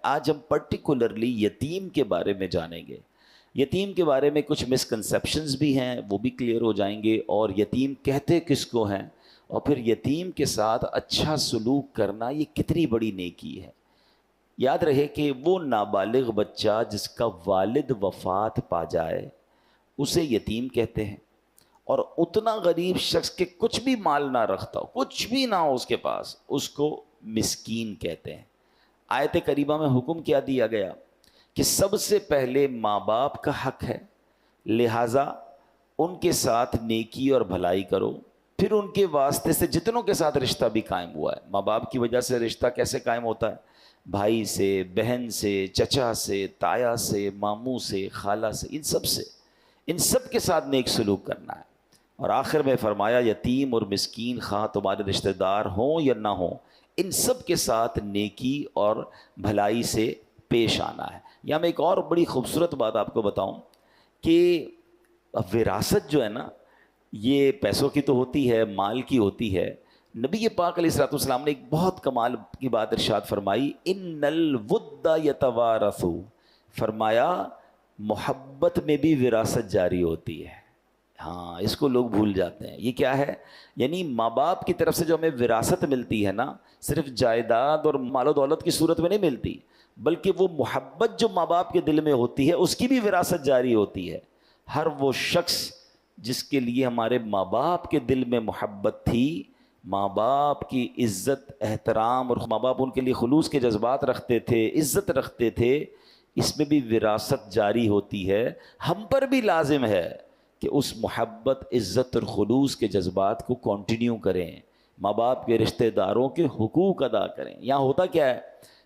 آج ہم پرٹیکولرلی یتیم کے بارے میں جانیں گے. یتیم کے بارے میں کچھ مسکنسیپشنز بھی ہیں، وہ بھی کلیئر ہو جائیں گے، اور یتیم کہتے کس کو ہیں، اور پھر یتیم کے ساتھ اچھا سلوک کرنا یہ کتنی بڑی نیکی ہے. یاد رہے کہ وہ نابالغ بچہ جس کا والد وفات پا جائے اسے یتیم کہتے ہیں، اور اتنا غریب شخص کے کچھ بھی مال نہ رکھتا ہو، کچھ بھی نہ ہو اس کے پاس، اس کو مسکین کہتے ہیں. آیت کریمہ میں حکم کیا دیا گیا کہ سب سے پہلے ماں باپ کا حق ہے، لہٰذا ان کے ساتھ نیکی اور بھلائی کرو. پھر ان کے واسطے سے جتنوں کے ساتھ رشتہ بھی قائم ہوا ہے، ماں باپ کی وجہ سے رشتہ کیسے قائم ہوتا ہے؟ بھائی سے، بہن سے، چچا سے، تایا سے، ماموں سے، خالہ سے، ان سب کے ساتھ نیک سلوک کرنا ہے. اور آخر میں فرمایا یتیم اور مسکین خواہ تمہارے رشتہ دار ہوں یا نہ ہوں، ان سب کے ساتھ نیکی اور بھلائی سے پیش آنا ہے. یہاں میں ایک اور بڑی خوبصورت بات آپ کو بتاؤں کہ وراثت جو ہے نا، یہ پیسوں کی تو ہوتی ہے، مال کی ہوتی ہے. نبی پاک علیہ الصلوۃ والسلام نے ایک بہت کمال کی بات ارشاد فرمائی، ان الود یتوارث، فرمایا محبت میں بھی وراثت جاری ہوتی ہے. ہاں، اس کو لوگ بھول جاتے ہیں. یہ کیا ہے؟ یعنی ماں باپ کی طرف سے جو ہمیں وراثت ملتی ہے نا، صرف جائیداد اور مال و دولت کی صورت میں نہیں ملتی، بلکہ وہ محبت جو ماں باپ کے دل میں ہوتی ہے اس کی بھی وراثت جاری ہوتی ہے. ہر وہ شخص جس کے لیے ہمارے ماں باپ کے دل میں محبت تھی، ماں باپ کی عزت احترام، اور ماں باپ ان کے لیے خلوص کے جذبات رکھتے تھے، عزت رکھتے تھے، اس میں بھی وراثت جاری ہوتی ہے. ہم پر بھی لازم ہے کہ اس محبت، عزت اور خلوص کے جذبات کو کنٹینیو کریں، ماں باپ کے رشتہ داروں کے حقوق ادا کریں. یہاں ہوتا کیا ہے؟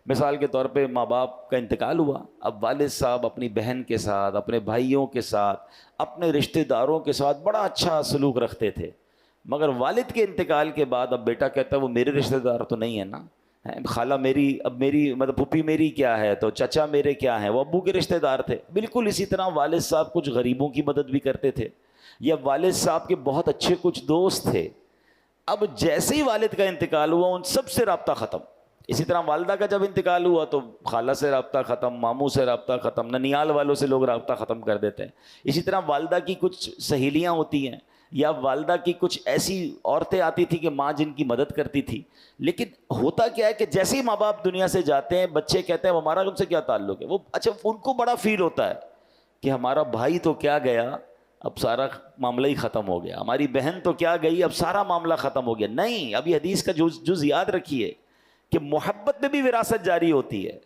مثال کے طور پہ ماں باپ کا انتقال ہوا، اب والد صاحب اپنی بہن کے ساتھ، اپنے بھائیوں کے ساتھ، اپنے رشتہ داروں کے ساتھ بڑا اچھا سلوک رکھتے تھے، مگر والد کے انتقال کے بعد اب بیٹا کہتا ہے وہ میرے رشتہ دار تو نہیں ہے نا، خالہ میری، اب میری مطلب پھوپھی میری کیا ہے، تو چچا میرے کیا ہیں، وہ ابو کے رشتہ دار تھے. بالکل اسی طرح والد صاحب کچھ غریبوں کی مدد بھی کرتے تھے، یا والد صاحب کے بہت اچھے کچھ دوست تھے. اب جیسے ہی والد کا انتقال ہوا ان سب سے رابطہ ختم. اسی طرح والدہ کا جب انتقال ہوا تو خالہ سے رابطہ ختم، ماموں سے رابطہ ختم، ننیال والوں سے لوگ رابطہ ختم کر دیتے ہیں. اسی طرح والدہ کی کچھ سہیلیاں ہوتی ہیں، یا والدہ کی کچھ ایسی عورتیں آتی تھی کہ ماں جن کی مدد کرتی تھی. لیکن ہوتا کیا ہے کہ جیسے ہی ماں باپ دنیا سے جاتے ہیں، بچے کہتے ہیں ہمارا ان سے کیا تعلق ہے. وہ اچھا ان کو بڑا فیل ہوتا ہے کہ ہمارا بھائی تو کیا گیا، اب سارا معاملہ ہی ختم ہو گیا، ہماری بہن تو کیا گئی، اب سارا معاملہ ختم ہو گیا. نہیں، ابھی حدیث کا جز یاد رکھیے کہ محبت میں بھی وراثت جاری ہوتی ہے.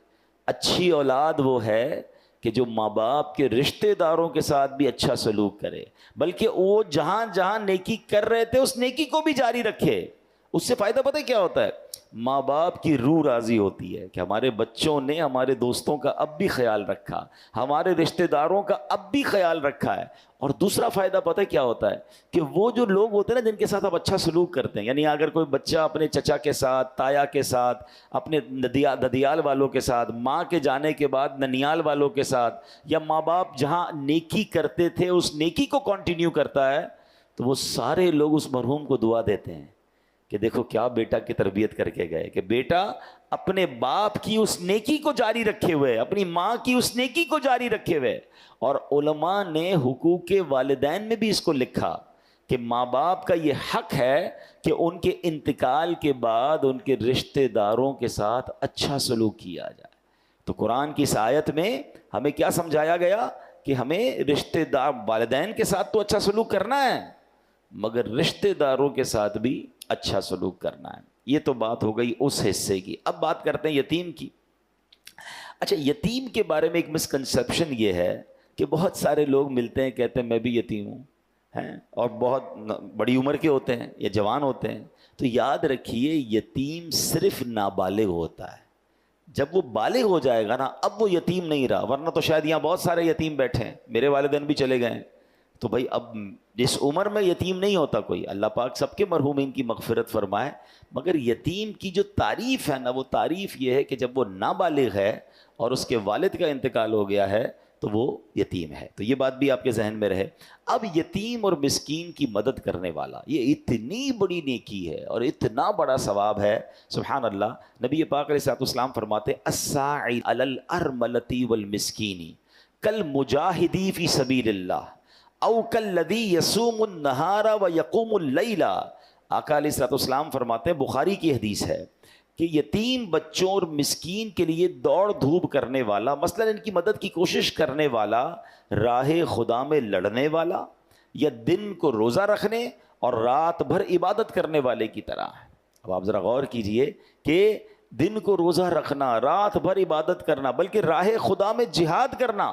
اچھی اولاد وہ ہے کہ جو ماں باپ کے رشتہ داروں کے ساتھ بھی اچھا سلوک کرے، بلکہ وہ جہاں جہاں نیکی کر رہے تھے اس نیکی کو بھی جاری رکھے. اس سے فائدہ پتہ ہے کیا ہوتا ہے؟ ماں باپ کی روح راضی ہوتی ہے کہ ہمارے بچوں نے ہمارے دوستوں کا اب بھی خیال رکھا، ہمارے رشتہ داروں کا اب بھی خیال رکھا ہے. اور دوسرا فائدہ پتہ ہے کیا ہوتا ہے؟ کہ وہ جو لوگ ہوتے ہیں نا جن کے ساتھ آپ اچھا سلوک کرتے ہیں، یعنی اگر کوئی بچہ اپنے چچا کے ساتھ، تایا کے ساتھ، اپنے ددیال والوں کے ساتھ، ماں کے جانے کے بعد ننیال والوں کے ساتھ، یا ماں باپ جہاں نیکی کرتے تھے اس نیکی کو کنٹینیو کرتا ہے، تو وہ سارے لوگ اس مرحوم کو دعا دیتے ہیں کہ دیکھو کیا بیٹا کی تربیت کر کے گئے، کہ بیٹا اپنے باپ کی اس نیکی کو جاری رکھے ہوئے، اپنی ماں کی اس نیکی کو جاری رکھے ہوئے. اور علماء نے حقوق والدین میں بھی اس کو لکھا کہ ماں باپ کا یہ حق ہے کہ ان کے انتقال کے بعد ان کے رشتہ داروں کے ساتھ اچھا سلوک کیا جائے. تو قرآن کی اس آیت میں ہمیں کیا سمجھایا گیا کہ ہمیں رشتہ دار، والدین کے ساتھ تو اچھا سلوک کرنا ہے، مگر رشتہ داروں کے ساتھ بھی اچھا سلوک کرنا ہے. یہ تو بات ہو گئی اس حصے کی. اب بات کرتے ہیں یتیم کی. اچھا، یتیم کے بارے میں ایک مسکنسیپشن یہ ہے کہ بہت سارے لوگ ملتے ہیں کہتے ہیں میں بھی یتیم ہوں، ہیں، اور بہت بڑی عمر کے ہوتے ہیں یا جوان ہوتے ہیں. تو یاد رکھیے یتیم صرف نابالغ ہوتا ہے. جب وہ بالغ ہو جائے گا نا اب وہ یتیم نہیں رہا. ورنہ تو شاید یہاں بہت سارے یتیم بیٹھے ہیں، میرے والدین بھی چلے گئے ہیں، تو بھائی اب جس عمر میں یتیم نہیں ہوتا کوئی. اللہ پاک سب کے مرحومین کی مغفرت فرمائے. مگر یتیم کی جو تعریف ہے نا، وہ تعریف یہ ہے کہ جب وہ نابالغ ہے اور اس کے والد کا انتقال ہو گیا ہے تو وہ یتیم ہے. تو یہ بات بھی آپ کے ذہن میں رہے. اب یتیم اور مسکین کی مدد کرنے والا یہ اتنی بڑی نیکی ہے اور اتنا بڑا ثواب ہے, سبحان اللہ. نبی پاک علیہ الصلوۃ والسلام فرماتے الساعی علی الارملۃ والمسکین کالمجاہدی فی سبیل اللہ او کالذی یصوم النہار ویقوم اللیل. آقا علیہ الصلوۃ والسلام فرماتے ہیں, بخاری کی حدیث ہے, کہ یتیم بچوں اور مسکین کے لیے دوڑ دھوپ کرنے والا, مثلا ان کی مدد کی کوشش کرنے والا, راہ خدا میں لڑنے والا, یا دن کو روزہ رکھنے اور رات بھر عبادت کرنے والے کی طرح ہے. اب آپ ذرا غور کیجئے کہ دن کو روزہ رکھنا, رات بھر عبادت کرنا, بلکہ راہ خدا میں جہاد کرنا,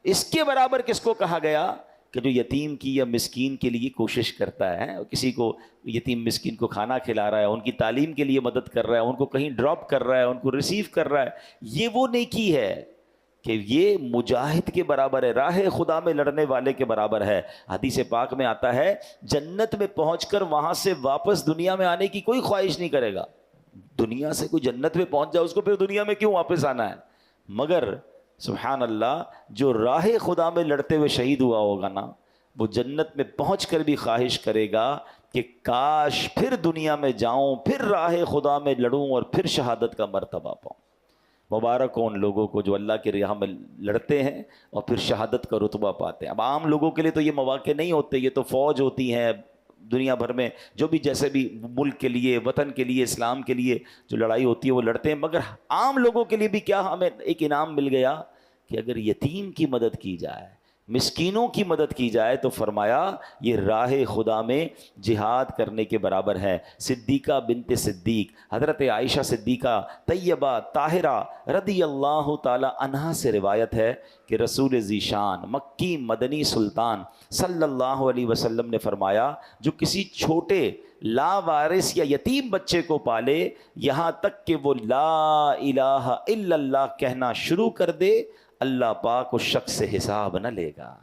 اس کے برابر کس کو کہا گیا؟ کہ جو یتیم کی یا مسکین کے لیے کوشش کرتا ہے, کسی کو یتیم مسکین کو کھانا کھلا رہا ہے, ان کی تعلیم کے لیے مدد کر رہا ہے, ان کو کہیں ڈراپ کر رہا ہے, ان کو ریسیو کر رہا ہے. یہ وہ نیکی ہے کہ یہ مجاہد کے برابر ہے, راہ خدا میں لڑنے والے کے برابر ہے. حدیث پاک میں آتا ہے جنت میں پہنچ کر وہاں سے واپس دنیا میں آنے کی کوئی خواہش نہیں کرے گا. دنیا سے کوئی جنت میں پہنچ جائے اس کو پھر دنیا میں کیوں واپس آنا ہے؟ مگر سبحان اللہ, جو راہ خدا میں لڑتے ہوئے شہید ہوا ہوگا نا, وہ جنت میں پہنچ کر بھی خواہش کرے گا کہ کاش پھر دنیا میں جاؤں, پھر راہ خدا میں لڑوں اور پھر شہادت کا مرتبہ پاؤں. مبارک ہو ان لوگوں کو جو اللہ کی راہ میں لڑتے ہیں اور پھر شہادت کا رتبہ پاتے ہیں. اب عام لوگوں کے لیے تو یہ مواقع نہیں ہوتے, یہ تو فوج ہوتی ہیں دنیا بھر میں, جو بھی جیسے بھی ملک کے لیے, وطن کے لیے, اسلام کے لیے جو لڑائی ہوتی ہے وہ لڑتے ہیں. مگر عام لوگوں کے لیے بھی کیا ہمیں ایک انعام مل گیا کہ اگر یتیم کی مدد کی جائے, مسکینوں کی مدد کی جائے, تو فرمایا یہ راہ خدا میں جہاد کرنے کے برابر ہے. صدیقہ بنت صدیق, حضرت عائشہ صدیقہ طیبہ طاہرہ رضی اللہ تعالی عنہا سے روایت ہے کہ رسول ذیشان مکی مدنی سلطان صلی اللہ علیہ وسلم نے فرمایا جو کسی چھوٹے لاوارث یا یتیم بچے کو پالے یہاں تک کہ وہ لا الہ الا اللہ کہنا شروع کر دے, اللہ پاک اس شخص سے حساب نہ لے گا.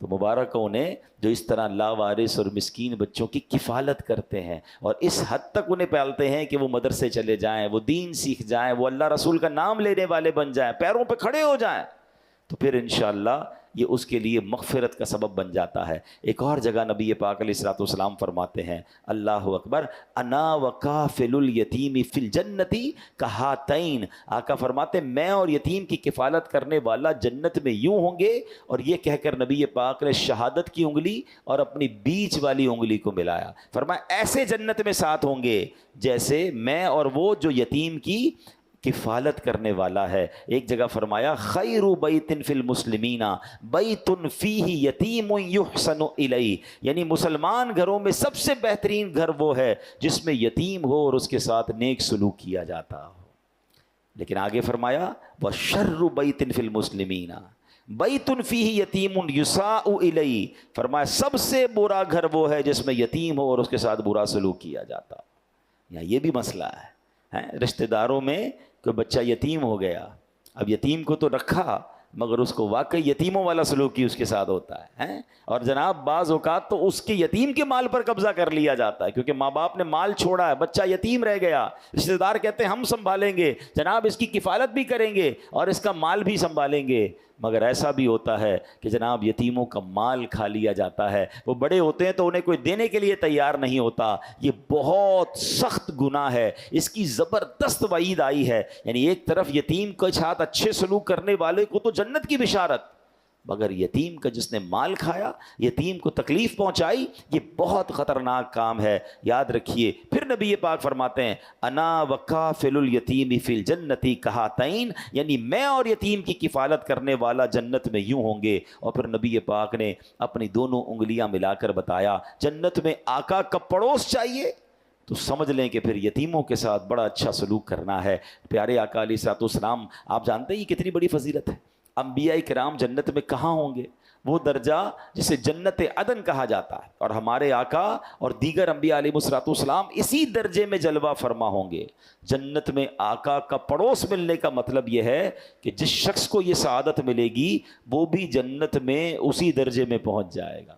تو مبارک انہیں جو اس طرح لاوارث اور مسکین بچوں کی کفالت کرتے ہیں اور اس حد تک انہیں پالتے ہیں کہ وہ مدرسے چلے جائیں, وہ دین سیکھ جائیں, وہ اللہ رسول کا نام لینے والے بن جائیں, پیروں پہ کھڑے ہو جائیں, تو پھر انشاءاللہ یہ اس کے لیے مغفرت کا سبب بن جاتا ہے. ایک اور جگہ نبی پاک علیہ الصلوۃ والسلام فرماتے ہیں, اللہ اکبر, انا وکافل الیتیم فی الجنت کہاتین. آقا فرماتے میں اور یتیم کی کفالت کرنے والا جنت میں یوں ہوں گے, اور یہ کہہ کر نبی پاک نے شہادت کی انگلی اور اپنی بیچ والی انگلی کو ملایا. فرمایا ایسے جنت میں ساتھ ہوں گے جیسے میں اور وہ جو یتیم کی کفالت کرنے والا ہے. ایک جگہ فرمایا خیر بیت فی المسلمین بیت فیہ یتیم یحسن الیہ, یعنی مسلمان گھروں میں سب سے بہترین گھر وہ ہے جس میں یتیم ہو اور اس کے ساتھ نیک سلوک کیا جاتا ہو. لیکن آگے فرمایا وشر بیت فی المسلمین بیت فیہ یتیم یساء الیہ, فرمایا سب سے برا گھر وہ ہے جس میں یتیم ہو اور اس کے ساتھ برا سلوک کیا جاتا ہو. یہاں یہ بھی مسئلہ ہے, رشتہ داروں میں کوئی بچہ یتیم ہو گیا, اب یتیم کو تو رکھا مگر اس کو واقعی یتیموں والا سلوک ہی اس کے ساتھ ہوتا ہے, اور جناب بعض اوقات تو اس کے یتیم کے مال پر قبضہ کر لیا جاتا ہے کیونکہ ماں باپ نے مال چھوڑا ہے, بچہ یتیم رہ گیا, رشتہ دار کہتے ہیں ہم سنبھالیں گے, جناب اس کی کفالت بھی کریں گے اور اس کا مال بھی سنبھالیں گے. مگر ایسا بھی ہوتا ہے کہ جناب یتیموں کا مال کھا لیا جاتا ہے, وہ بڑے ہوتے ہیں تو انہیں کوئی دینے کے لیے تیار نہیں ہوتا. یہ بہت سخت گناہ ہے, اس کی زبردست وعید آئی ہے. یعنی ایک طرف یتیم کے ساتھ اچھے سلوک کرنے والے کو تو جنت کی بشارت, مگر یتیم کا جس نے مال کھایا, یتیم کو تکلیف پہنچائی, یہ بہت خطرناک کام ہے. یاد رکھیے. پھر نبی پاک فرماتے ہیں انا وکافل الیتیم فی الجنت کہاتین, یعنی میں اور یتیم کی کفالت کرنے والا جنت میں یوں ہوں گے. اور پھر نبی پاک نے اپنی دونوں انگلیاں ملا کر بتایا جنت میں آقا کا پڑوس چاہیے تو سمجھ لیں کہ پھر یتیموں کے ساتھ بڑا اچھا سلوک کرنا ہے. پیارے آقا علیہ الصلوۃ والسلام, آپ جانتے ہیں یہ کتنی بڑی فضیلت ہے. انبیاء کرام جنت میں کہاں ہوں گے؟ وہ درجہ جسے جنت عدن کہا جاتا ہے, اور ہمارے آقا اور دیگر انبیاء علیہ الصلوۃ والسلام اسی درجے میں جلوہ فرما ہوں گے. جنت میں آقا کا پڑوس ملنے کا مطلب یہ ہے کہ جس شخص کو یہ سعادت ملے گی وہ بھی جنت میں اسی درجے میں پہنچ جائے گا.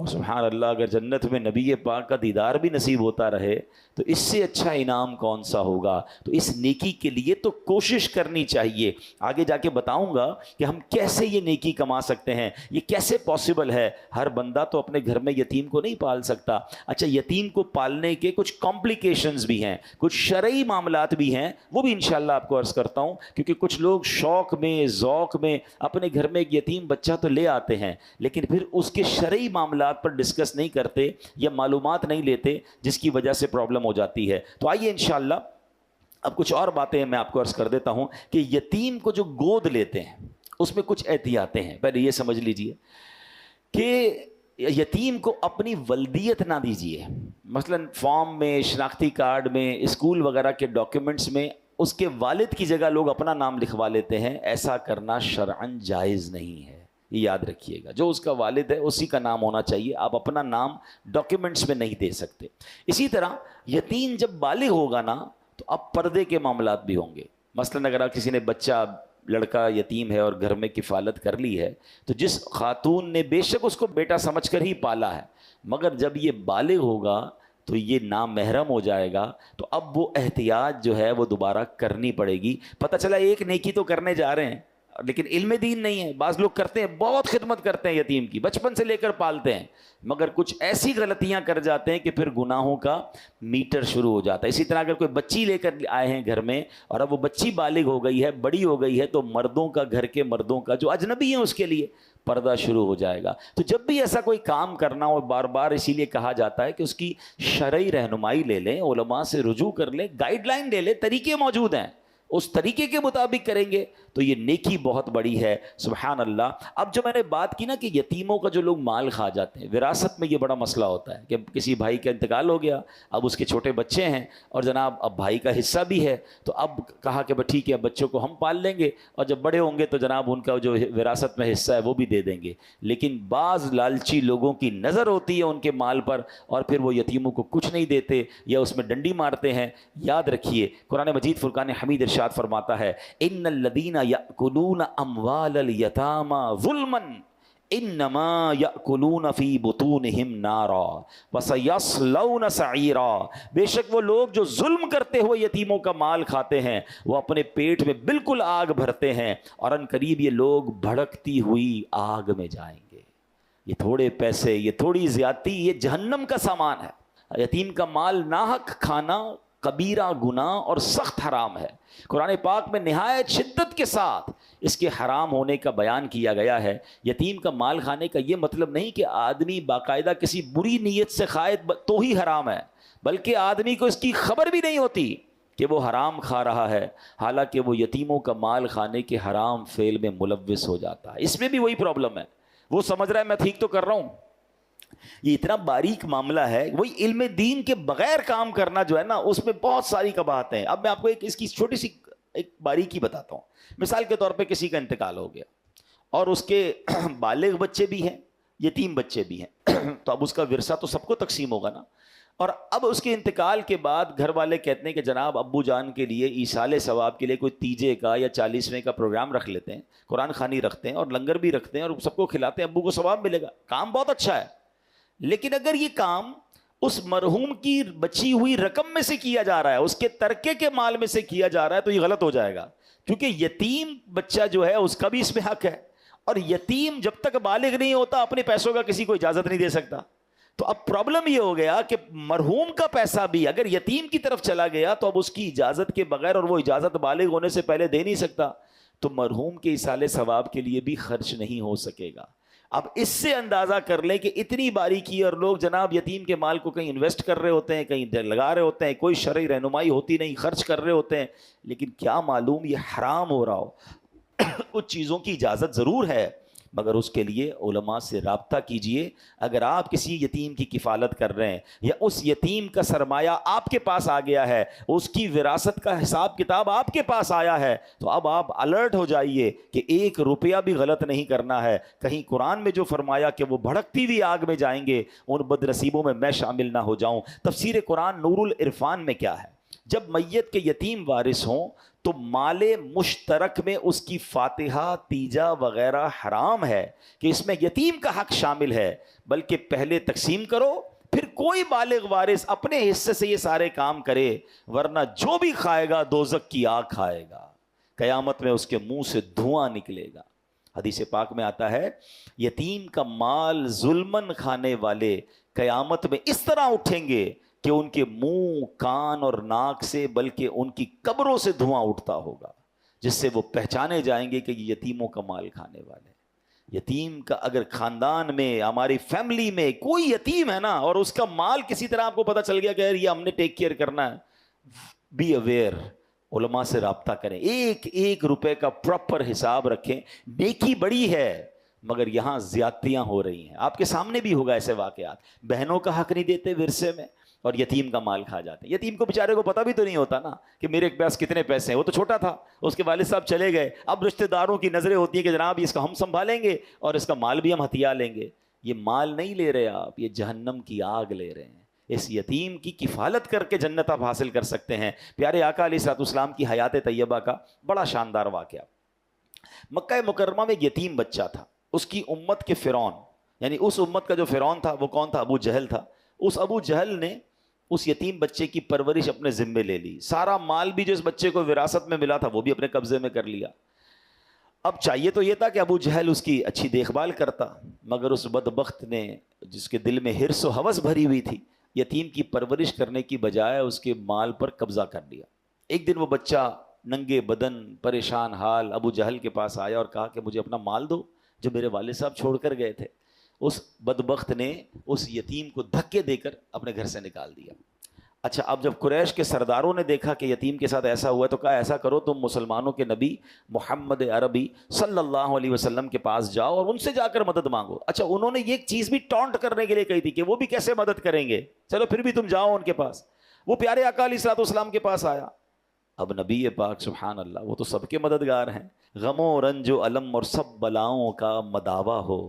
اور سبحان اللہ اگر جنت میں نبی پاک کا دیدار بھی نصیب ہوتا رہے تو اس سے اچھا انعام کون سا ہوگا. تو اس نیکی کے لیے تو کوشش کرنی چاہیے. آگے جا کے بتاؤں گا کہ ہم کیسے یہ نیکی کما سکتے ہیں, یہ کیسے پاسبل ہے. ہر بندہ تو اپنے گھر میں یتیم کو نہیں پال سکتا. اچھا, یتیم کو پالنے کے کچھ کمپلیکیشنز بھی ہیں, کچھ شرعی معاملات بھی ہیں, وہ بھی انشاءاللہ آپ کو عرض کرتا ہوں, کیونکہ کچھ لوگ شوق میں ذوق میں اپنے گھر میں ایک یتیم بچہ تو لے آتے ہیں لیکن پھر اس کے شرعی معاملات پر ڈسکس نہیں کرتے یا معلومات نہیں لیتے, جس کی وجہ سے پرابلم ہو جاتی ہے. تو آئیے انشاءاللہ اب کچھ اور باتیں میں آپ کو عرض کر دیتا ہوں کہ یتیم کو جو گود لیتے ہیں اس میں کچھ احتیاطیں ہیں. پہلے یہ سمجھ لیجئے کہ یتیم کو اپنی ولدیت نہ دیجیے. مثلا فارم میں, شناختی کارڈ میں, اسکول وغیرہ کے ڈاکیومنٹس میں اس کے والد کی جگہ لوگ اپنا نام لکھوا لیتے ہیں. ایسا کرنا شرعاً جائز نہیں ہے, یہ یاد رکھیے گا. جو اس کا والد ہے اسی کا نام ہونا چاہیے, آپ اپنا نام ڈاکیومنٹس میں نہیں دے سکتے. اسی طرح یتیم جب بالغ ہوگا نا تو اب پردے کے معاملات بھی ہوں گے. مثلا اگر کسی نے بچہ لڑکا یتیم ہے اور گھر میں کفالت کر لی ہے تو جس خاتون نے بے شک اس کو بیٹا سمجھ کر ہی پالا ہے, مگر جب یہ بالغ ہوگا تو یہ نامحرم ہو جائے گا, تو اب وہ احتیاط جو ہے وہ دوبارہ کرنی پڑے گی. پتہ چلا ایک نیکی تو کرنے جا رہے ہیں لیکن علم دین نہیں ہے. بعض لوگ کرتے ہیں, بہت خدمت کرتے ہیں یتیم کی, بچپن سے لے کر پالتے ہیں, مگر کچھ ایسی غلطیاں کر جاتے ہیں کہ پھر گناہوں کا میٹر شروع ہو جاتا ہے. اسی طرح اگر کوئی بچی لے کر آئے ہیں گھر میں اور اب وہ بچی بالغ ہو گئی ہے, بڑی ہو گئی ہے, تو مردوں کا, گھر کے مردوں کا جو اجنبی ہیں اس کے لیے پردہ شروع ہو جائے گا. تو جب بھی ایسا کوئی کام کرنا ہو, بار بار اسی لیے کہا جاتا ہے کہ اس کی شرعی رہنمائی لے لیں, علماء سے رجوع کر لیں, گائیڈ لائن لے لیں, طریقے موجود ہیں, اس طریقے کے مطابق کریں گے تو یہ نیکی بہت بڑی ہے. سبحان اللہ. اب جو میں نے بات کی نا کہ یتیموں کا جو لوگ مال کھا جاتے ہیں, وراثت میں یہ بڑا مسئلہ ہوتا ہے کہ کسی بھائی کا انتقال ہو گیا, اب اس کے چھوٹے بچے ہیں اور جناب اب بھائی کا حصہ بھی ہے, تو اب کہا کہ ٹھیک ہے بچوں کو ہم پال لیں گے اور جب بڑے ہوں گے تو جناب ان کا جو وراثت میں حصہ ہے وہ بھی دے دیں گے. لیکن بعض لالچی لوگوں کی نظر ہوتی ہے ان کے مال پر اور پھر وہ یتیموں کو کچھ نہیں دیتے یا اس میں ڈنڈی مارتے ہیں. یاد رکھیے قرآن مجید فرقان حمید ارشاد فرماتا ہے, ان الذین یأکلون اموال الیتامی ظلما انما یأکلون فی بطونہم نارا وسیصلون سعیرا. بے شک وہ لوگ جو ظلم کرتے ہوئے یتیموں کا مال کھاتے ہیں وہ اپنے پیٹ میں بالکل آگ بھرتے ہیں اور ان قریب یہ لوگ بھڑکتی ہوئی آگ میں جائیں گے. یہ تھوڑے پیسے, یہ تھوڑی زیادتی, یہ جہنم کا سامان ہے. یتیم کا مال ناحق کھانا کبیرہ گناہ اور سخت حرام ہے. قرآن پاک میں نہایت شدت کے ساتھ اس کے حرام ہونے کا بیان کیا گیا ہے. یتیم کا مال کھانے کا یہ مطلب نہیں کہ آدمی باقاعدہ کسی بری نیت سے کھائے تو ہی حرام ہے, بلکہ آدمی کو اس کی خبر بھی نہیں ہوتی کہ وہ حرام کھا رہا ہے, حالانکہ وہ یتیموں کا مال کھانے کے حرام فعل میں ملوث ہو جاتا ہے. اس میں بھی وہی پرابلم ہے, وہ سمجھ رہا ہے میں ٹھیک تو کر رہا ہوں. یہ اتنا باریک معاملہ ہے, وہی علم دین کے بغیر کام کرنا جو ہے نا اس میں بہت ساری قباحتیں ہیں. اب میں آپ کو اس کی چھوٹی سی ایک باریکی بتاتا ہوں. مثال کے طور پہ کسی کا انتقال ہو گیا اور اس کے بالغ بچے بھی ہیں, یتیم بچے بھی ہیں, تو اب اس کا ورثہ تو سب کو تقسیم ہوگا نا. اور اب اس کے انتقال کے بعد گھر والے کہتے ہیں کہ جناب ابو جان کے لیے ایصال ثواب کے لیے کوئی تیجے کا یا 40ویں کا پروگرام رکھ لیتے ہیں, قرآن خوانی رکھتے ہیں اور لنگر بھی رکھتے ہیں اور سب کو کھلاتے ہیں, ابو کو ثواب ملے گا. کام بہت اچھا ہے, لیکن اگر یہ کام اس مرحوم کی بچی ہوئی رقم میں سے کیا جا رہا ہے, اس کے ترکے کے مال میں سے کیا جا رہا ہے, تو یہ غلط ہو جائے گا. کیونکہ یتیم بچہ جو ہے اس کا بھی اس میں حق ہے, اور یتیم جب تک بالغ نہیں ہوتا اپنے پیسوں کا کسی کو اجازت نہیں دے سکتا. تو اب پرابلم یہ ہو گیا کہ مرحوم کا پیسہ بھی اگر یتیم کی طرف چلا گیا تو اب اس کی اجازت کے بغیر, اور وہ اجازت بالغ ہونے سے پہلے دے نہیں سکتا, تو مرحوم کے ایصال ثواب کے لیے بھی خرچ نہیں ہو سکے گا. اب اس سے اندازہ کر لیں کہ اتنی باریکی, اور لوگ جناب یتیم کے مال کو کہیں انویسٹ کر رہے ہوتے ہیں, کہیں لگا رہے ہوتے ہیں, کوئی شرعی رہنمائی ہوتی نہیں, خرچ کر رہے ہوتے ہیں, لیکن کیا معلوم یہ حرام ہو رہا ہو. کچھ چیزوں کی اجازت ضرور ہے, مگر اس کے لیے علماء سے رابطہ کیجئے. اگر آپ کسی یتیم کی کفالت کر رہے ہیں یا اس یتیم کا سرمایہ آپ کے پاس آ گیا ہے, اس کی وراثت کا حساب کتاب آپ کے پاس آیا ہے, تو اب آپ الرٹ ہو جائیے کہ 1 روپیہ بھی غلط نہیں کرنا ہے. کہیں قرآن میں جو فرمایا کہ وہ بھڑکتی ہوئی آگ میں جائیں گے, ان بد نصیبوں میں میں شامل نہ ہو جاؤں. تفسیر قرآن نور العرفان میں کیا ہے, جب میت کے یتیم وارث ہوں تو مال مشترک میں اس کی فاتحہ تیجا وغیرہ حرام ہے کہ اس میں یتیم کا حق شامل ہے، بلکہ پہلے تقسیم کرو پھر کوئی بالغ وارث اپنے حصے سے یہ سارے کام کرے، ورنہ جو بھی کھائے گا دوزخ کی آگ کھائے گا، قیامت میں اس کے منہ سے دھواں نکلے گا۔ حدیث پاک میں آتا ہے یتیم کا مال ظلمن کھانے والے قیامت میں اس طرح اٹھیں گے کہ ان کے منہ، کان اور ناک سے بلکہ ان کی قبروں سے دھواں اٹھتا ہوگا، جس سے وہ پہچانے جائیں گے کہ یہ یتیموں کا مال کھانے والے۔ یتیم کا اگر خاندان میں، ہماری فیملی میں کوئی یتیم ہے نا اور اس کا مال کسی طرح آپ کو پتہ چل گیا کہ یار یہ ہم نے ٹیک کیئر کرنا ہے، بی اویئر، علماء سے رابطہ کریں، ایک ایک روپے کا پراپر حساب رکھیں۔ نیکی بڑی ہے مگر یہاں زیادتیاں ہو رہی ہیں، آپ کے سامنے بھی ہوگا ایسے واقعات، بہنوں کا حق نہیں دیتے ورثے میں اور یتیم کا مال کھا جاتے ہیں۔ یتیم کو بیچارے کو پتہ بھی تو نہیں ہوتا نا کہ میرے پاس کتنے پیسے ہیں، وہ تو چھوٹا تھا، اس کے والد صاحب چلے گئے، اب رشتہ داروں کی نظریں ہوتی ہیں کہ جناب اس کا ہم سنبھالیں گے اور اس کا مال بھی ہم ہتھیا لیں گے۔ یہ مال نہیں لے رہے آپ، یہ جہنم کی آگ لے رہے ہیں۔ اس یتیم کی کفالت کر کے جنت آپ حاصل کر سکتے ہیں۔ پیارے آقا علیہ الصلوۃ والسلام کی حیات طیبہ کا بڑا شاندار واقعہ، مکہ مکرمہ میں ایک یتیم بچہ تھا، اس کی امت کے فرعون، یعنی اس امت کا جو فرعون تھا وہ کون تھا؟ ابو جہل تھا۔ اس ابو جہل نے اس یتیم بچے کی پرورش اپنے ذمے لے لی، سارا مال بھی جو اس بچے کو وراثت میں ملا تھا وہ بھی اپنے قبضے میں کر لیا۔ اب چاہیے تو یہ تھا کہ ابو جہل اس کی اچھی دیکھ بھال کرتا، مگر اس بدبخت نے، جس کے دل میں حرص و ہوس بھری ہوئی تھی، یتیم کی پرورش کرنے کی بجائے اس کے مال پر قبضہ کر لیا۔ ایک دن وہ بچہ ننگے بدن پریشان حال ابو جہل کے پاس آیا اور کہا کہ مجھے اپنا مال دو جو میرے والد صاحب چھوڑ کر گئے تھے۔ اس بدبخت نے اس یتیم کو دھکے دے کر اپنے گھر سے نکال دیا۔ اچھا، اب جب قریش کے سرداروں نے دیکھا کہ یتیم کے ساتھ ایسا ہوا ہے تو کہا ایسا کرو تم مسلمانوں کے نبی محمد عربی صلی اللہ علیہ وسلم کے پاس جاؤ اور ان سے جا کر مدد مانگو۔ اچھا، انہوں نے یہ چیز بھی ٹونٹ کرنے کے لیے کہی تھی کہ وہ بھی کیسے مدد کریں گے، چلو پھر بھی تم جاؤ ان کے پاس۔ وہ پیارے آقا علیہ الصلوۃ والسلام کے پاس آیا۔ اب نبی پاک سبحان اللہ وہ تو سب کے مددگار ہیں، غم و رنج و علم اور سب بلاؤں کا مداوا ہو،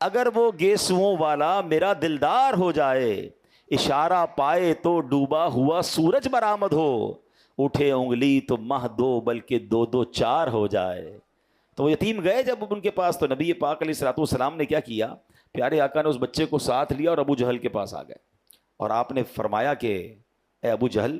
اگر وہ گیسوؤں والا میرا دلدار ہو جائے، اشارہ پائے تو ڈوبا ہوا سورج برآمد ہو، اٹھے انگلی تو مہ دو بلکہ دو دو چار ہو جائے۔ تو وہ یتیم گئے جب ان کے پاس، تو نبی پاک علیہ الصلوۃ والسلام نے کیا کیا، پیارے آقا نے اس بچے کو ساتھ لیا اور ابو جہل کے پاس آ گئے اور آپ نے فرمایا کہ اے ابو جہل،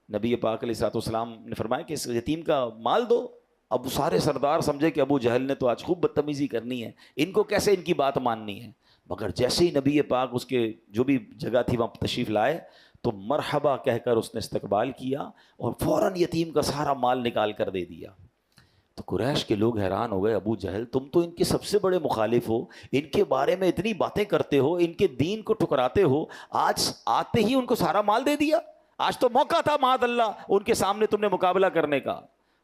نبی پاک علیہ الصلوۃ والسلام نے فرمایا کہ اس یتیم کا مال دو۔ اب سارے سردار سمجھے کہ ابو جہل نے تو آج خوب بدتمیزی کرنی ہے، ان کو کیسے ان کی بات ماننی ہے، مگر جیسے ہی نبی پاک اس کے جو بھی جگہ تھی وہاں تشریف لائے تو مرحبا کہہ کر اس نے استقبال کیا اور فوراً یتیم کا سارا مال نکال کر دے دیا۔ تو قریش کے لوگ حیران ہو گئے، ابو جہل تم تو ان کے سب سے بڑے مخالف ہو، ان کے بارے میں اتنی باتیں کرتے ہو، ان کے دین کو ٹھکراتے ہو، آج آتے ہی ان کو سارا مال دے دیا، آج تو موقع تھا معاذ اللہ ان کے سامنے تم نے مقابلہ کرنے کا۔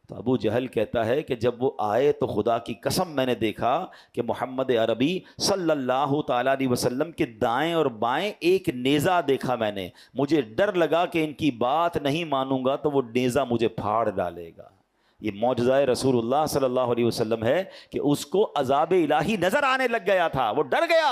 تو ابو جہل کہتا ہے کہ جب وہ آئے تو خدا کی قسم میں نے دیکھا کہ محمد عربی صلی اللہ تعالیٰ علیہ وسلم کے دائیں اور بائیں ایک نیزہ دیکھا میں نے، مجھے ڈر لگا کہ ان کی بات نہیں مانوں گا تو وہ نیزہ مجھے پھاڑ ڈالے گا۔ یہ معجزہ رسول اللہ صلی اللہ علیہ وسلم ہے کہ اس کو عذاب الہی نظر آنے لگ گیا تھا، وہ ڈر گیا،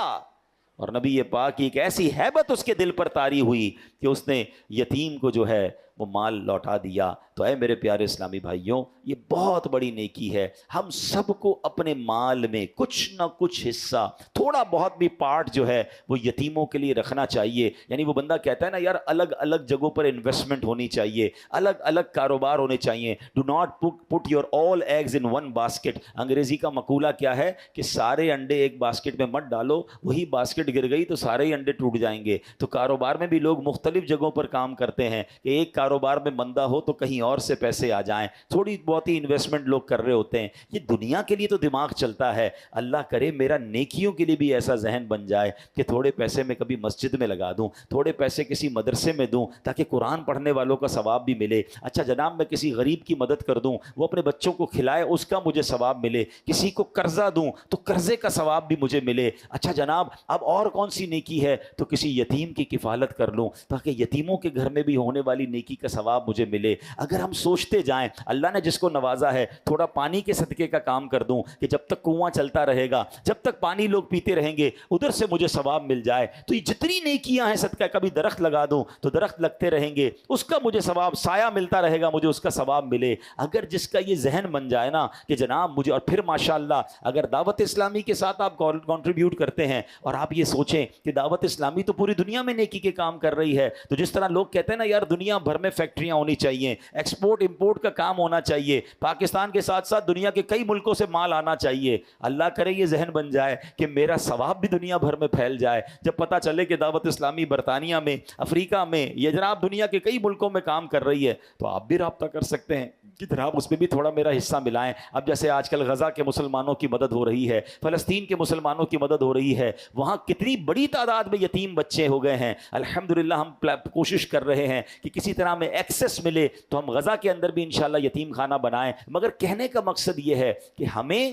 اور نبی پاک کی ایک ایسی ہیبت اس کے دل پر طاری ہوئی کہ اس نے یتیم کو جو ہے وہ مال لوٹا دیا۔ تو اے میرے پیارے اسلامی بھائیوں، یہ بہت بڑی نیکی ہے، ہم سب کو اپنے مال میں کچھ نہ کچھ حصہ، تھوڑا بہت بھی پارٹ جو ہے وہ یتیموں کے لیے رکھنا چاہیے۔ یعنی وہ بندہ کہتا ہے نا یار الگ الگ جگہوں پر انویسٹمنٹ ہونی چاہیے، الگ الگ کاروبار ہونے چاہیے۔ Do not put your all eggs in one basket. انگریزی کا مقولہ کیا ہے کہ سارے انڈے ایک باسکٹ میں مت ڈالو، وہی باسکٹ گر گئی تو سارے ہی انڈے ٹوٹ جائیں گے۔ تو کاروبار میں بھی لوگ مختلف جگہوں پر کام کرتے ہیں کہ ایک کاروبار میں مندہ ہو تو کہیں اور سے پیسے آ جائیں، تھوڑی بہت ہی انویسٹمنٹ لوگ کر رہے ہوتے ہیں۔ یہ دنیا کے لیے تو دماغ چلتا ہے، اللہ کرے میرا نیکیوں کے لیے بھی ایسا ذہن بن جائے کہ تھوڑے پیسے میں کبھی مسجد میں لگا دوں، تھوڑے پیسے کسی مدرسے میں دوں تاکہ قرآن پڑھنے والوں کا ثواب بھی ملے۔ اچھا جناب میں کسی غریب کی مدد کر دوں، وہ اپنے بچوں کو کھلائے، اس کا مجھے ثواب ملے۔ کسی کو قرضہ دوں تو قرضے کا ثواب بھی مجھے ملے۔ اچھا جناب اب اور کون سی نیکی ہے، تو کسی یتیم کی کفالت کر لوں تاکہ یتیموں کے گھر میں بھی ہونے والی نیکی نیکی کا ثواب مجھے ملے. اگر ہم سوچتے جائیں اللہ نے جس کو نوازا ہے تھوڑا پانی کے صدقے کا کام کر دوں کہ جب تک کنواں چلتا رہے گا, جب تک پانی لوگ پیتے رہیں گے, ادھر سے مجھے ثواب مل جائے, تو یہ جتنی نیکیاں ہیں صدقہ, کبھی درخت لگا دوں تو درخت لگتے رہیں گے, اس کا مجھے ثواب, سایہ ملتا رہے گا, مجھے اس کا ثواب ملے. اگر جس کا یہ ذہن بن جائے نا کہ جناب مجھے, اور پھر ماشاءاللہ اگر دعوت اسلامی کے ساتھ آپ کنٹریبیوٹ کرتے ہیں اور آپ یہ سوچیں کہ دعوت اسلامی تو پوری دنیا میں نیکی کے کام کر رہی ہے, تو جس طرح لوگ کہتے ہیں نا یار دنیا بھر میں فیکٹریاں ہونی چاہیے, ایکسپورٹ امپورٹ کا کام ہونا چاہیے, پاکستان کے ساتھ ساتھ دنیا کے کئی ملکوں سے مال آنا چاہیے, اللہ کرے یہ ذہن بن جائے کہ میرا ثواب بھی دنیا بھر میں پھیل جائے. جب پتہ چلے کہ دعوت اسلامی برطانیہ میں, افریقہ میں, یا جناب دنیا کے کئی ملکوں میں کام کر رہی ہے, تو آپ بھی رابطہ کر سکتے ہیں کہ جناب اس میں بھی تھوڑا میرا حصہ ملائیں. اب جیسے آج کل غزہ کے مسلمانوں کی مدد ہو رہی ہے, فلسطین کے مسلمانوں کی مدد ہو رہی ہے, وہاں کتنی بڑی تعداد میں یتیم بچے ہو گئے ہیں. الحمدللہ ہم کوشش کر رہے ہیں کہ کسی طرح میں ایکسس ملے تو ہم غزہ کے اندر بھی انشاءاللہ یتیم خانہ بنائیں. مگر کہنے کا مقصد یہ ہے کہ ہمیں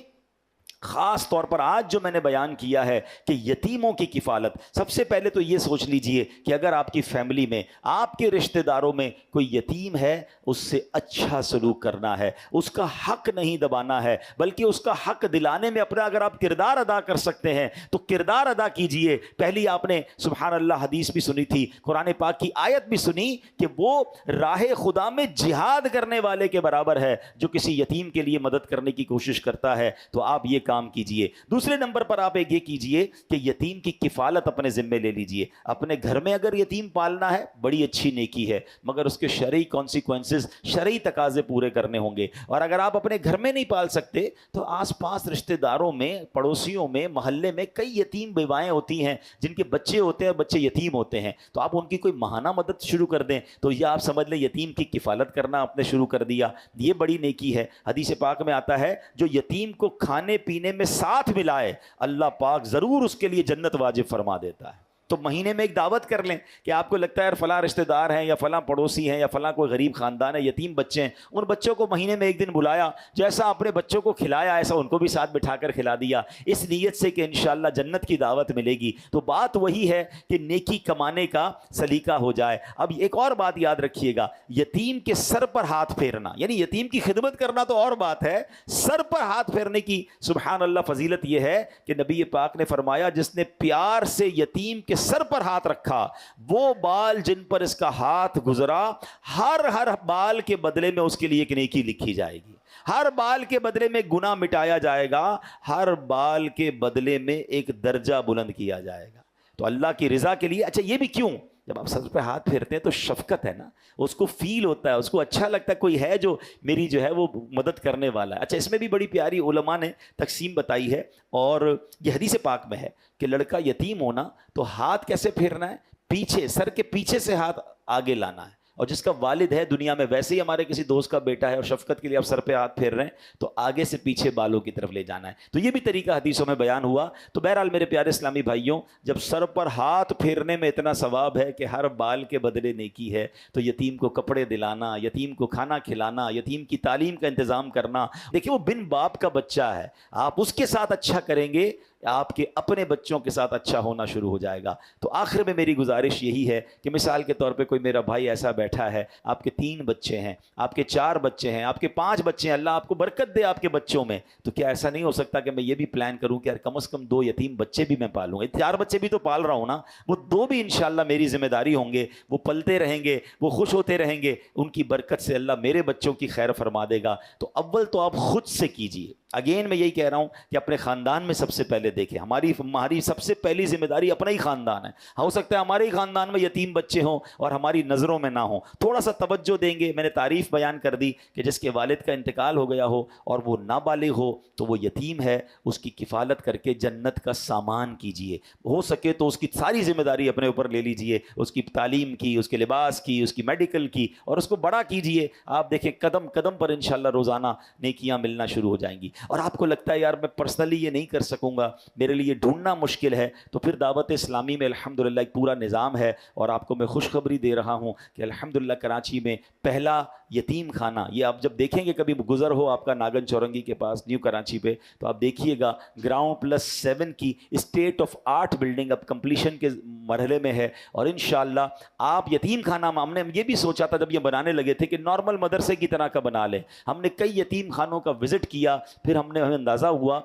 خاص طور پر آج جو میں نے بیان کیا ہے کہ یتیموں کی کفالت, سب سے پہلے تو یہ سوچ لیجئے کہ اگر آپ کی فیملی میں, آپ کے رشتہ داروں میں کوئی یتیم ہے, اس سے اچھا سلوک کرنا ہے, اس کا حق نہیں دبانا ہے, بلکہ اس کا حق دلانے میں اپنا اگر آپ کردار ادا کر سکتے ہیں تو کردار ادا کیجئے. پہلی آپ نے سبحان اللہ حدیث بھی سنی تھی, قرآن پاک کی آیت بھی سنی کہ وہ راہ خدا میں جہاد کرنے والے کے برابر ہے جو کسی یتیم کے لیے مدد کرنے کی کوشش کرتا ہے. تو آپ یہ کام کیجئے. دوسرے نمبر پر آپ یہ کیجئے کہ یتیم کی کفالت اپنے ذمے لے لیجئے. اپنے گھر میں اگر یتیم پالنا ہے بڑی اچھی نیکی ہے, مگر اس کے شرعی کانسیکوینسز, شرعی تقاضے پورے کرنے ہوں گے. اور اگر آپ اپنے گھر میں نہیں پال سکتے تو آس پاس رشتہ داروں میں, پڑوسیوں میں, محلے میں کئی یتیم بیوائیں ہوتی ہیں جن کے بچے ہوتے ہیں, بچے یتیم ہوتے ہیں, تو آپ ان کی کوئی ماہانہ مدد شروع کر دیں. تو یہ آپ سمجھ لیں یتیم کی کفالت کرنا آپ نے شروع کر دیا, یہ بڑی نیکی ہے. حدیث پاک میں آتا ہے جو یتیم کو کھانے پینے میں ساتھ ملائے اللہ پاک ضرور اس کے لیے جنت واجب فرما دیتا ہے. تو مہینے میں ایک دعوت کر لیں کہ آپ کو لگتا ہے یار فلاں رشتہ دار ہیں یا فلاں پڑوسی ہیں یا فلاں کوئی غریب خاندان ہے, یتیم بچے ہیں, ان بچوں کو مہینے میں ایک دن بلایا, جیسا اپنے بچوں کو کھلایا ایسا ان کو بھی ساتھ بٹھا کر کھلا دیا, اس نیت سے کہ انشاءاللہ جنت کی دعوت ملے گی. تو بات وہی ہے کہ نیکی کمانے کا سلیقہ ہو جائے. اب ایک اور بات یاد رکھیے گا, یتیم کے سر پر ہاتھ پھیرنا, یعنی یتیم کی خدمت کرنا تو اور بات ہے, سر پر ہاتھ پھیرنے کی سبحان اللہ فضیلت یہ ہے کہ نبی پاک نے فرمایا جس نے پیار سے یتیم کے سر پر ہاتھ رکھا, وہ بال جن پر اس کا ہاتھ گزرا, ہر بال کے بدلے میں اس کے لیے ایک نیکی لکھی جائے گی, ہر بال کے بدلے میں گناہ مٹایا جائے گا, ہر بال کے بدلے میں ایک درجہ بلند کیا جائے گا. تو اللہ کی رضا کے لیے. اچھا یہ بھی کیوں, جب آپ سر پہ ہاتھ پھیرتے ہیں تو شفقت ہے نا, اس کو فیل ہوتا ہے, اس کو اچھا لگتا ہے کوئی ہے جو میری جو ہے وہ مدد کرنے والا ہے. اچھا اس میں بھی بڑی پیاری علماء نے تقسیم بتائی ہے, اور یہ حدیث پاک میں ہے کہ لڑکا یتیم ہونا تو ہاتھ کیسے پھیرنا ہے, پیچھے, سر کے پیچھے سے ہاتھ آگے لانا ہے. اور جس کا والد ہے دنیا میں, ویسے ہی ہمارے کسی دوست کا بیٹا ہے اور شفقت کے لیے آپ سر پہ ہاتھ پھیر رہے ہیں تو آگے سے پیچھے بالوں کی طرف لے جانا ہے. تو یہ بھی طریقہ حدیثوں میں بیان ہوا. تو بہرحال میرے پیارے اسلامی بھائیوں, جب سر پر ہاتھ پھیرنے میں اتنا ثواب ہے کہ ہر بال کے بدلے نیکی ہے, تو یتیم کو کپڑے دلانا, یتیم کو کھانا کھلانا, یتیم کی تعلیم کا انتظام کرنا, دیکھیں وہ بن باپ کا بچہ ہے, آپ اس کے ساتھ اچھا کریں گے, آپ کے اپنے بچوں کے ساتھ اچھا ہونا شروع ہو جائے گا. تو آخر میں میری گزارش یہی ہے کہ مثال کے طور پہ کوئی میرا بھائی ایسا بیٹھا ہے, آپ کے 3 بچے ہیں, آپ کے 4 بچے ہیں, آپ کے 5 بچے ہیں, اللہ آپ کو برکت دے آپ کے بچوں میں, تو کیا ایسا نہیں ہو سکتا کہ میں یہ بھی پلان کروں کہ یار کم از کم 2 یتیم بچے بھی میں پالوں گا. 4 بچے بھی تو پال رہا ہوں نا, وہ 2 بھی انشاءاللہ میری ذمہ داری ہوں گے, وہ پلتے رہیں گے, وہ خوش ہوتے رہیں گے, ان کی برکت سے اللہ میرے بچوں کی خیر فرما دے گا. تو اول تو آپ خود سے کیجیے. اگین میں یہی کہہ رہا ہوں کہ اپنے خاندان میں سب سے پہلے دیکھیں, ہماری سب سے پہلی ذمہ داری اپنا ہی خاندان ہے. ہو سکتا ہے ہمارے ہی خاندان میں یتیم بچے ہوں اور ہماری نظروں میں نہ ہوں, تھوڑا سا توجہ دیں گے. میں نے تعریف بیان کر دی کہ جس کے والد کا انتقال ہو گیا ہو اور وہ نابالغ ہو تو وہ یتیم ہے, اس کی کفالت کر کے جنت کا سامان کیجئے. ہو سکے تو اس کی ساری ذمہ داری اپنے اوپر لے لیجئے, اس کی تعلیم کی, اس کے لباس کی, اس کی میڈیکل کی, اور اس کو بڑا کیجئے. آپ دیکھیں قدم قدم پر انشاءاللہ روزانہ نیکیاں ملنا شروع ہو جائیں گی. اور آپ کو لگتا ہے یار میں پرسنلی یہ نہیں کر سکوں گا, میرے لیے ڈھونڈنا مشکل ہے, تو پھر دعوت اسلامی میں الحمدللہ ایک پورا نظام ہے. اور آپ کو میں خوشخبری دے رہا ہوں کہ الحمدللہ کراچی میں پہلا یتیم خانہ, یہ آپ جب دیکھیں گے کبھی گزر ہو آپ کا ناگن چورنگی کے پاس نیو کراچی پہ, تو آپ دیکھیے گا گراؤنڈ +7 کی اسٹیٹ آف آرٹ بلڈنگ اب کمپلیشن کے مرحلے میں ہے، اور انشاءاللہ آپ یتیم خانہ، ہم نے یہ بھی سوچا تھا جب یہ بنانے لگے تھے کہ نارمل مدرسے کی طرح کا بنا لیں. ہم نے کئی یتیم خانوں کا وزٹ کیا، پھر ہمیں اندازہ ہوا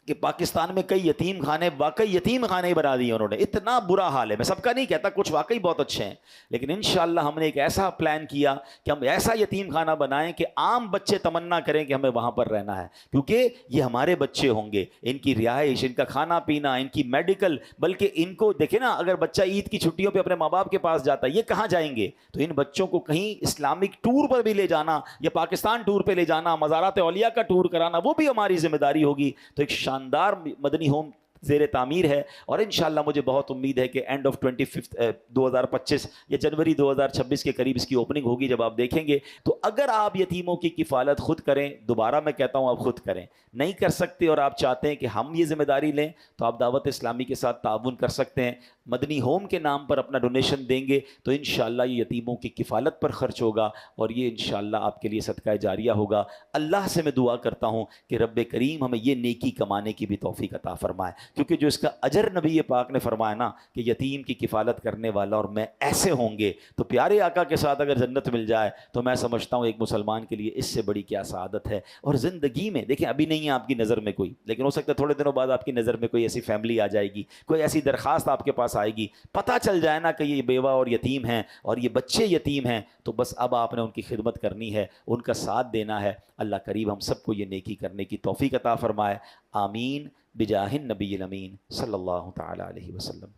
کہ پاکستان میں کئی یتیم خانے واقعی یتیم خانے بنا دیے انہوں نے. اتنا برا حال ہے. میں سب کا نہیں کہتا، کچھ واقعی بہت اچھے ہیں، لیکن انشاءاللہ ہم نے ایک ایسا پلان کیا کہ ہم ایسا یتیم خانہ بنائیں کہ عام بچے تمنا کریں کہ ہمیں وہاں پر رہنا ہے، کیونکہ یہ ہمارے بچے ہوں گے. ان کی رہائش، ان کا کھانا پینا، ان کی میڈیکل، بلکہ ان کو دیکھیں نا، اگر بچہ عید کی چھٹیوں پہ اپنے ماں باپ کے پاس جاتا ہے، یہ کہاں جائیں گے؟ تو ان بچوں کو کہیں اسلامک ٹور پر بھی لے جانا، یا پاکستان ٹور پہ لے جانا، مزارات اولیاء کا ٹور کرانا، وہ بھی ہماری ذمہ داری ہوگی. تو ایک شاندار مدنی ہوم زیر تعمیر ہے، اور انشاءاللہ مجھے بہت امید ہے کہ اینڈ آف 2025 یا جنوری 2026 کے قریب اس کی اوپننگ ہوگی. جب آپ دیکھیں گے تو اگر آپ یتیموں کی کفالت خود کریں، دوبارہ میں کہتا ہوں آپ خود کریں، نہیں کر سکتے اور آپ چاہتے ہیں کہ ہم یہ ذمہ داری لیں، تو آپ دعوت اسلامی کے ساتھ تعاون کر سکتے ہیں. مدنی ہوم کے نام پر اپنا ڈونیشن دیں گے تو انشاءاللہ یہ یتیموں کی کفالت پر خرچ ہوگا، اور یہ انشاءاللہ آپ کے لیے صدقہ جاریہ ہوگا. اللہ سے میں دعا کرتا ہوں کہ رب کریم ہمیں یہ نیکی کمانے کی بھی توفیق عطا فرمائے، کیونکہ جو اس کا اجر نبی پاک نے فرمایا نا کہ یتیم کی کفالت کرنے والا اور میں ایسے ہوں گے، تو پیارے آقا کے ساتھ اگر جنت مل جائے تو میں سمجھتا ہوں ایک مسلمان کے لیے اس سے بڑی کیا سعادت ہے. اور زندگی میں دیکھیں، ابھی نہیں ہے آپ کی نظر میں کوئی، لیکن ہو سکتا ہے تھوڑے دنوں بعد آپ کی نظر میں کوئی ایسی فیملی آ جائے گی، کوئی ایسی درخواست آپ کے پاس آئے گی، پتہ چل جائے نا کہ یہ بیوہ اور یتیم ہیں اور یہ بچے یتیم ہیں، تو بس اب آپ نے ان کی خدمت کرنی ہے، ان کا ساتھ دینا ہے. اللہ کریم ہم سب کو یہ نیکی کرنے کی توفیق عطا فرمائے. آمین بجاہ النبی الامین صلی اللہ تعالی علیہ وسلم.